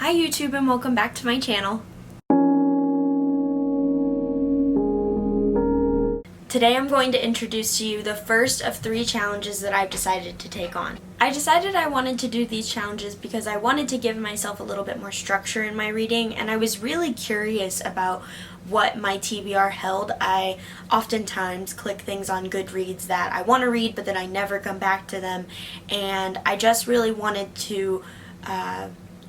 Hi YouTube and welcome back to my channel. Today I'm going to introduce to you the first of 3 challenges that I've decided to take on. I decided I wanted to do these challenges because I wanted to give myself a little bit more structure in my reading, and I was really curious about what my TBR held. I oftentimes click things on Goodreads that I want to read but then I never come back to them, and I just really wanted to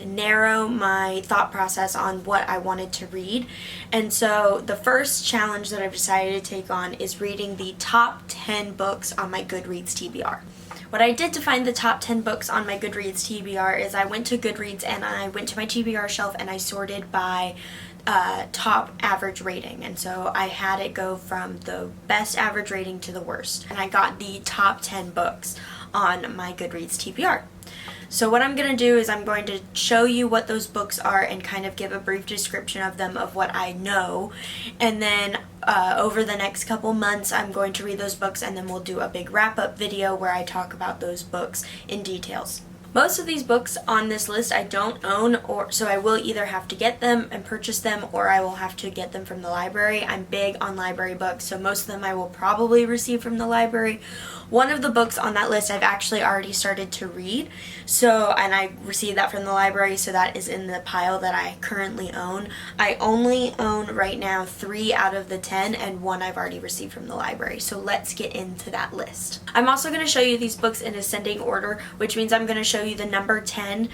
narrow my thought process on what I wanted to read. And so the first challenge that I've decided to take on is reading the top 10 books on my Goodreads TBR. What I did to find the top 10 books on my Goodreads TBR is I went to Goodreads and I went to my TBR shelf and I sorted by top average rating, and so I had it go from the best average rating to the worst, and I got the top 10 books on my Goodreads TBR. So what I'm going to do is I'm going to show you what those books are and kind of give a brief description of them, of what I know, and then over the next couple months I'm going to read those books and then we'll do a big wrap-up video where I talk about those books in details. Most of these books on this list I don't own, so I will either have to get them and purchase them or I will have to get them from the library. I'm big on library books, so most of them I will probably receive from the library. One of the books on that list I've actually already started to read, and I received that from the library, so that is in the pile that I currently own. I only own right now 3 out of the 10, and 1 I've already received from the library, so let's get into that list. I'm also going to show you these books in ascending order, which means I'm going to show you the number 10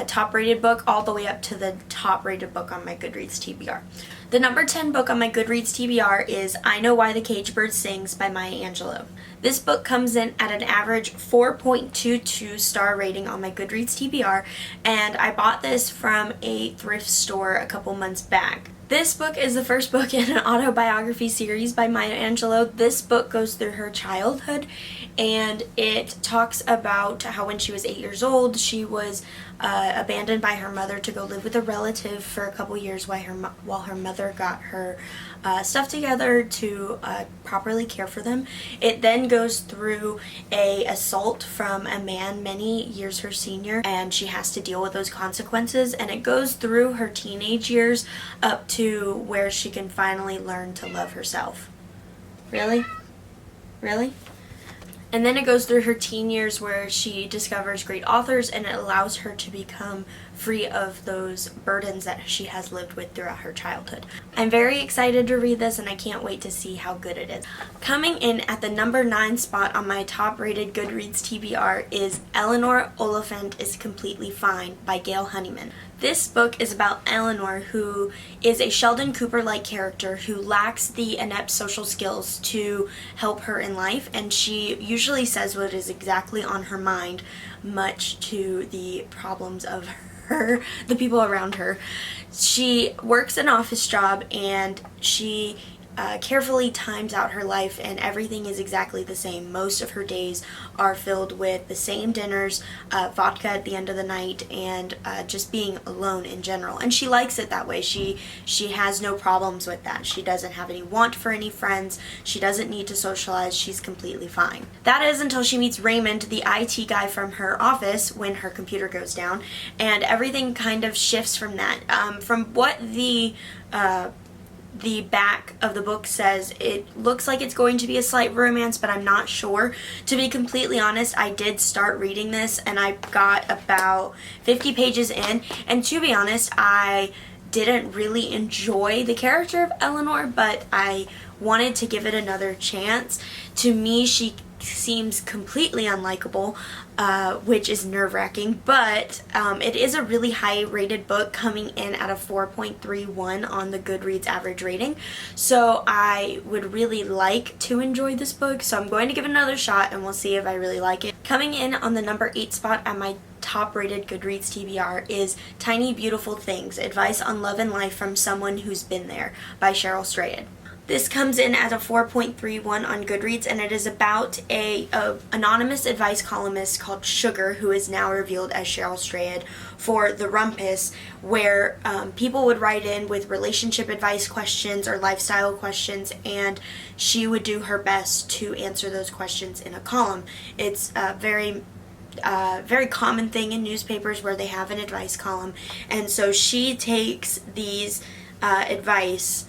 top rated book all the way up to the top rated book on my Goodreads TBR. The number 10 book on my Goodreads TBR is I Know Why the Caged Bird Sings by Maya Angelou. This book comes in at an average 4.22 star rating on my Goodreads TBR, and I bought this from a thrift store a couple months back. This book is the first book in an autobiography series by Maya Angelou. This book goes through her childhood, and it talks about how when she was 8 years old, she was abandoned by her mother to go live with a relative for a couple years while her mother got her stuff together to properly care for them. It then goes through a assault from a man many years her senior, and she has to deal with those consequences, and it goes through her teenage years up to where she can finally learn to love herself. Really? Really? And then it goes through her teen years where she discovers great authors, and it allows her to become free of those burdens that she has lived with throughout her childhood. I'm very excited to read this, and I can't wait to see how good it is. Coming in at the number 9 spot on my top rated Goodreads TBR is Eleanor, Oliphant is Completely Fine by Gail Honeyman. This book is about Eleanor, who is a Sheldon Cooper-like character who lacks the inept social skills to help her in life, and she usually says what is exactly on her mind, much to the problems of the people around her. She works an office job, and she carefully times out her life, and everything is exactly the same. Most of her days are filled with the same dinners, vodka at the end of the night, and just being alone in general. And she likes it that way. She has no problems with that. She doesn't have any want for any friends. She doesn't need to socialize. She's completely fine. That is until she meets Raymond, the IT guy from her office, when her computer goes down, and everything kind of shifts from that. From what the back of the book says, it looks like it's going to be a slight romance, but I'm not sure. To be completely honest, I did start reading this and I got about 50 pages in, and to be honest, I didn't really enjoy the character of Eleanor, but I wanted to give it another chance. To me, she seems completely unlikable, which is nerve-wracking, but it is a really high-rated book, coming in at a 4.31 on the Goodreads average rating, so I would really like to enjoy this book, so I'm going to give it another shot and we'll see if I really like it. Coming in on the number 8 spot at my top-rated Goodreads TBR is Tiny Beautiful Things, Advice on Love and Life from Someone Who's Been There by Cheryl. This comes in at a 4.31 on Goodreads, and it is about a anonymous advice columnist called Sugar, who is now revealed as Cheryl Strayed, for The Rumpus, where people would write in with relationship advice questions or lifestyle questions, and she would do her best to answer those questions in a column. It's very very common thing in newspapers where they have an advice column. And so she takes these advice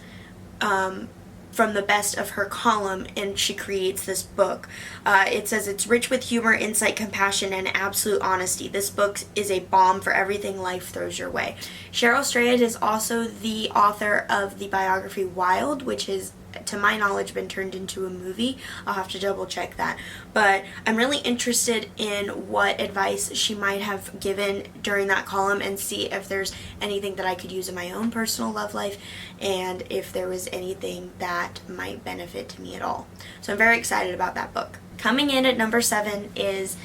from the best of her column, and she creates this book. It says it's rich with humor, insight, compassion, and absolute honesty. This book is a balm for everything life throws your way. Cheryl Strayed is also the author of the biography Wild, which is, to my knowledge, been turned into a movie. I'll have to double check that. But I'm really interested in what advice she might have given during that column, and see if there's anything that I could use in my own personal love life, and if there was anything that might benefit to me at all. So I'm very excited about that book. Coming in at number 7 is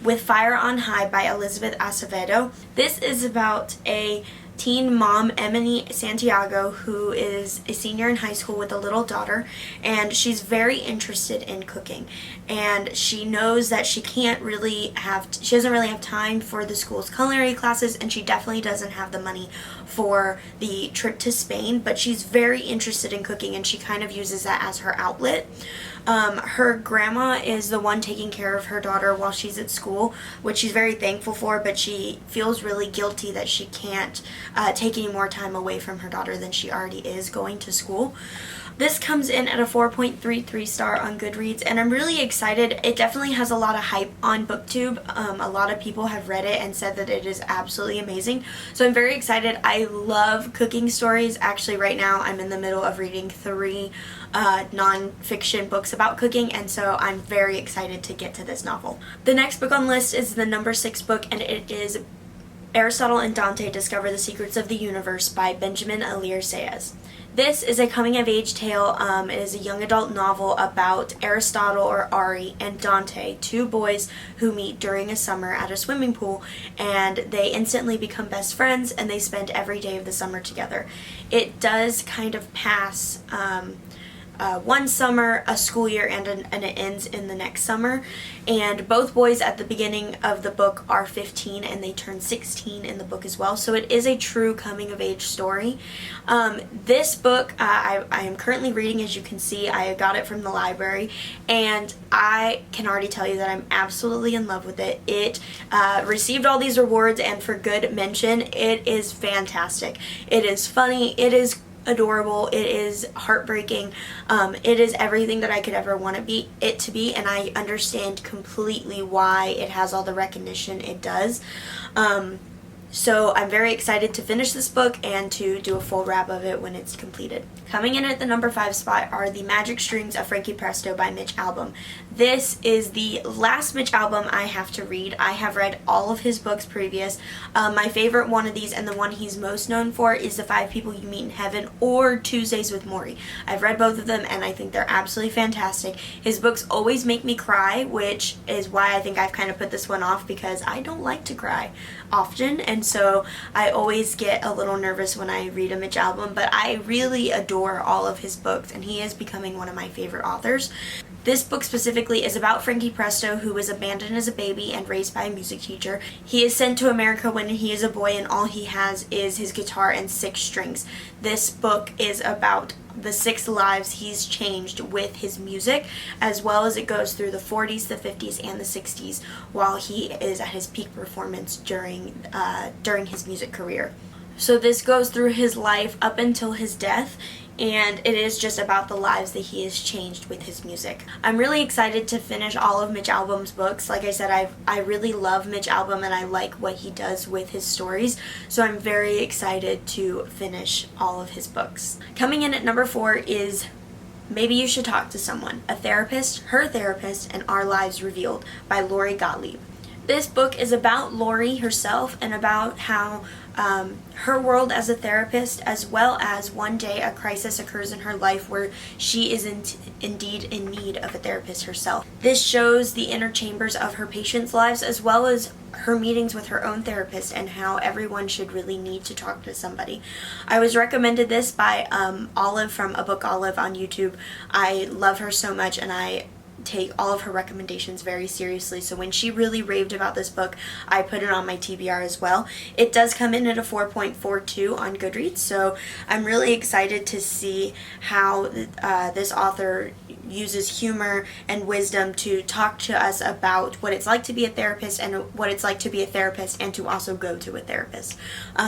With Fire on High by Elizabeth Acevedo. This is about a teen mom, Emily Santiago, who is a senior in high school with a little daughter, and she's very interested in cooking, and she knows that she doesn't really have time for the school's culinary classes, and she definitely doesn't have the money for the trip to Spain, but she's very interested in cooking, and she kind of uses that as her outlet. Her grandma is the one taking care of her daughter while she's at school, which she's very thankful for, but she feels really guilty that she can't take any more time away from her daughter than she already is going to school. This comes in at a 4.33 star on Goodreads, and I'm really excited. It definitely has a lot of hype on BookTube. A lot of people have read it and said that it is absolutely amazing. So I'm very excited. I love cooking stories. Actually, right now I'm in the middle of reading 3 non-fiction books about cooking, and so I'm very excited to get to this novel. The next book on the list is the number 6 book, and it is Aristotle and Dante Discover the Secrets of the Universe by Benjamin Alire Saenz. This is a coming-of-age tale. It is a young adult novel about Aristotle, or Ari, and Dante, 2 boys who meet during a summer at a swimming pool, and they instantly become best friends, and they spend every day of the summer together. It does kind of pass one summer, a school year, and it ends in the next summer. And both boys at the beginning of the book are 15, and they turn 16 in the book as well. So it is a true coming-of-age story. This book I am currently reading, as you can see. I got it from the library, and I can already tell you that I'm absolutely in love with it. It received all these awards, and for good mention. It is fantastic. It is funny. It is adorable. It is heartbreaking. It is everything that I could ever want it to be, and I understand completely why it has all the recognition it does. So I'm very excited to finish this book and to do a full wrap of it when it's completed. Coming in at the number 5 spot are The Magic Strings of Frankie Presto by Mitch Albom. This is the last Mitch Albom I have to read. I have read all of his books previous. My favorite one of these, and the one he's most known for, is The 5 People You Meet in Heaven or Tuesdays with Morrie. I've read both of them, and I think they're absolutely fantastic. His books always make me cry, which is why I think I've kind of put this one off, because I don't like to cry often, and so I always get a little nervous when I read a Mitch Albom, but I really adore all of his books, and he is becoming one of my favorite authors. This book specifically is about Frankie Presto, who was abandoned as a baby and raised by a music teacher. He is sent to America when he is a boy, and all he has is his guitar and 6 strings. This book is about the 6 lives he's changed with his music, as well as it goes through the 40s, the 50s, and the 60s while he is at his peak performance during his music career. So this goes through his life up until his death, and it is just about the lives that he has changed with his music. I'm really excited to finish all of Mitch Albom's books. Like I said, I really love Mitch Albom, and I like what he does with his stories, so I'm very excited to finish all of his books. Coming in at number 4 is Maybe You Should Talk to Someone, A Therapist, Her Therapist, and Our Lives Revealed by Lori Gottlieb. This book is about Lori herself and about how her world as a therapist, as well as one day a crisis occurs in her life where she is indeed in need of a therapist herself. This shows the inner chambers of her patients' lives, as well as her meetings with her own therapist, and how everyone should really need to talk to somebody. I was recommended this by Olive from A Book Olive on YouTube. I love her so much, and I take all of her recommendations very seriously. So when she really raved about this book, I put it on my TBR as well. It does come in at a 4.42 on Goodreads, so I'm really excited to see how this author uses humor and wisdom to talk to us about what it's like to be a therapist and what it's like to be a therapist and to also go to a therapist.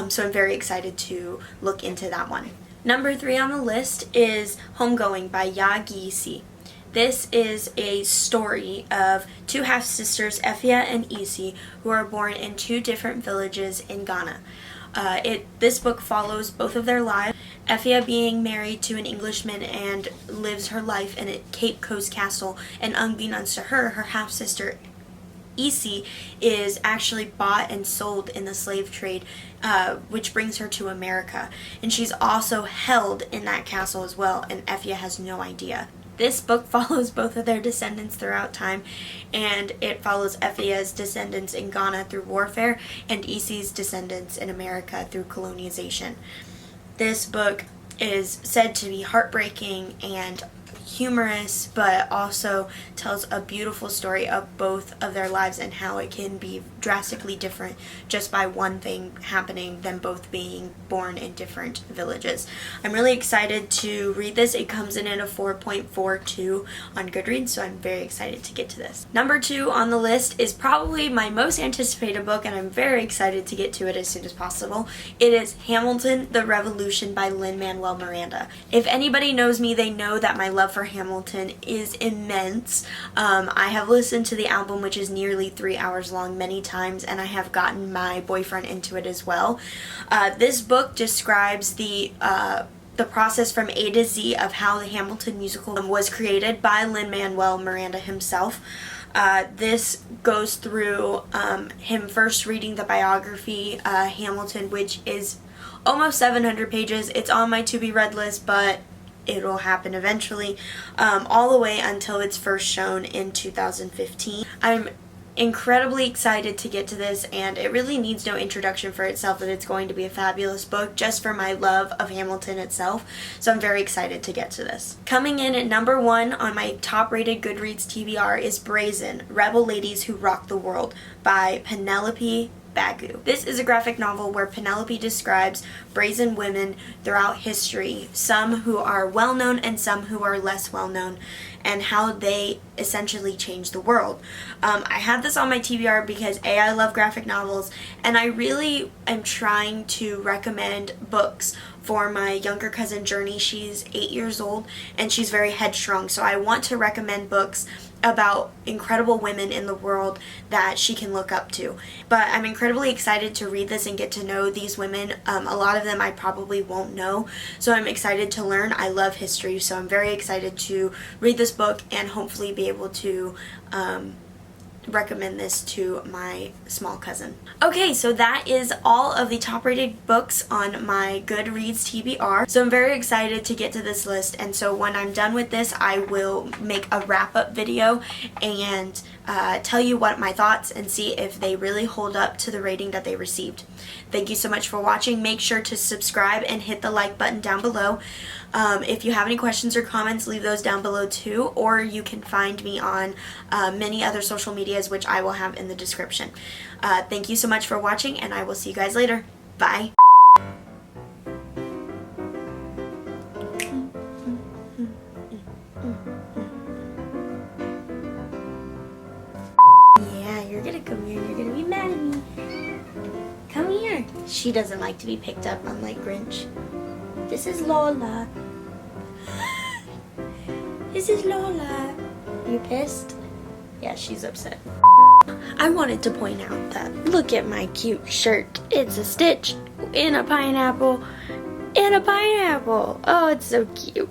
So I'm very excited to look into that one. Number 3 on the list is Homegoing by Yaa Gyasi. This is a story of two half-sisters, Effia and Isi, who are born in 2 different villages in Ghana. This book follows both of their lives. Effia being married to an Englishman and lives her life in a Cape Coast castle, and unbeknownst to her, her half-sister Isi is actually bought and sold in the slave trade, which brings her to America. And she's also held in that castle as well, and Effia has no idea. This book follows both of their descendants throughout time, and it follows Effia's descendants in Ghana through warfare and Isi's descendants in America through colonization. This book is said to be heartbreaking and humorous, but also tells a beautiful story of both of their lives and how it can be drastically different just by one thing happening, them both being born in different villages. I'm really excited to read this. It comes in at a 4.42 on Goodreads, so I'm very excited to get to this. Number 2 on the list is probably my most anticipated book, and I'm very excited to get to it as soon as possible. It is Hamilton, The Revolution by Lin-Manuel Miranda. If anybody knows me, they know that my love for Hamilton is immense. I have listened to the album, which is nearly 3 hours long, many times, and I have gotten my boyfriend into it as well. This book describes the process from A to Z of how the Hamilton musical was created by Lin-Manuel Miranda himself. This goes through him first reading the biography, Hamilton, which is almost 700 pages. It's on my to-be-read list, but it'll happen eventually, all the way until it's first shown in 2015. I'm incredibly excited to get to this, and it really needs no introduction for itself that it's going to be a fabulous book just for my love of Hamilton itself, so I'm very excited to get to this. Coming in at number 1 on my top-rated Goodreads TBR is Brazen, Rebel Ladies Who Rock the World by Penelope Bagieu. This is a graphic novel where Penelope describes brazen women throughout history, some who are well known and some who are less well known, and how they essentially change the world. I had this on my TBR because A, I love graphic novels, and I really am trying to recommend books for my younger cousin Journey. She's 8 years old and she's very headstrong, so I want to recommend books about incredible women in the world that she can look up to. But I'm incredibly excited to read this and get to know these women. A lot of them I probably won't know, so I'm excited to learn. I love history, so I'm very excited to read this book and hopefully be able to recommend this to my small cousin. Okay, so that is all of the top rated books on my Goodreads TBR. So I'm very excited to get to this list, and so when I'm done with this, I will make a wrap-up video and tell you what my thoughts and see if they really hold up to the rating that they received. Thank you so much for watching. Make sure to subscribe and hit the like button down below. If you have any questions or comments, leave those down below too, or you can find me on many other social medias, which I will have in the description. Thank you so much for watching, and I will see you guys later. Bye! Yeah, you're gonna come here and you're gonna be mad at me. Come here. She doesn't like to be picked up, unlike Grinch. This is Lola. This is Lola. You pissed? Yeah, she's upset. I wanted to point out that look at my cute shirt. It's a stitch in a pineapple. In a pineapple. Oh, it's so cute.